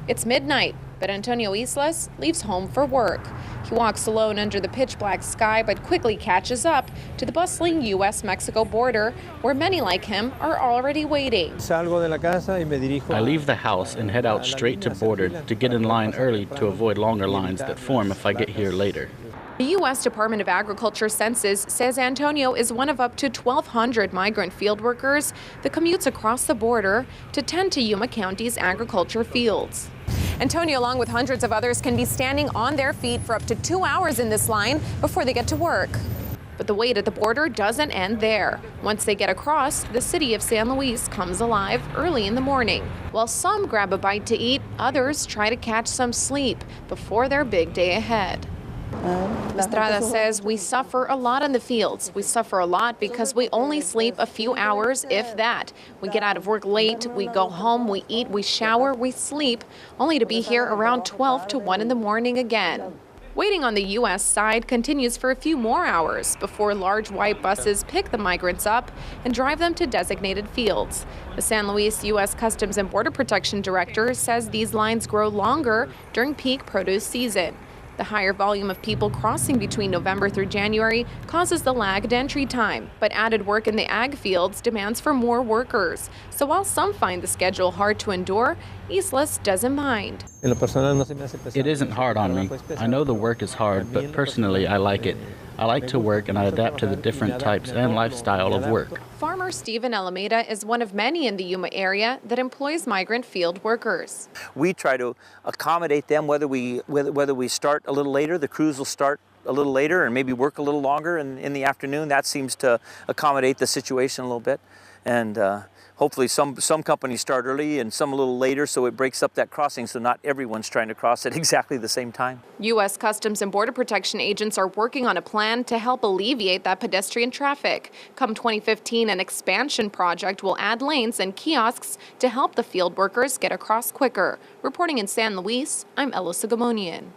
It's midnight, but Antonio Islas leaves home for work. He walks alone under the pitch-black sky, but quickly catches up to the bustling U.S.-Mexico border, where many like him are already waiting. I leave the house and head out straight to border to get in line early to avoid longer lines that form if I get here later. The U.S. Department of Agriculture census says Antonio is one of up to 1,200 migrant field workers that commutes across the border to tend to Yuma County's agriculture fields. Antonio, along with hundreds of others, can be standing on their feet for up to 2 hours in this line before they get to work. But the wait at the border doesn't end there. Once they get across, the city of San Luis comes alive early in the morning. While some grab a bite to eat, others try to catch some sleep before their big day ahead. Estrada says we suffer a lot in the fields. We suffer a lot because we only sleep a few hours, if that. We get out of work late, we go home, we eat, we shower, we sleep, only to be here around 12 to 1 in the morning again. Waiting on the U.S. side continues for a few more hours before large white buses pick the migrants up and drive them to designated fields. The San Luis U.S. Customs and Border Protection Director says these lines grow longer during peak produce season. The higher volume of people crossing between November through January causes the lagged entry time, but added work in the ag fields demands for more workers. So while some find the schedule hard to endure, Islas doesn't mind. It isn't hard on me. I know the work is hard, but personally I like it. I like to work and I adapt to the different types and lifestyle of work. Farmer Stephen Alameda is one of many in the Yuma area that employs migrant field workers. We try to accommodate them whether we start a little later, the crews will start a little later and maybe work a little longer in the afternoon. That seems to accommodate the situation a little bit. And hopefully some companies start early and some a little later, so it breaks up that crossing so not everyone's trying to cross at exactly the same time. U.S. Customs and Border Protection agents are working on a plan to help alleviate that pedestrian traffic. Come 2015, an expansion project will add lanes and kiosks to help the field workers get across quicker. Reporting in San Luis, I'm Ella Sogomonian.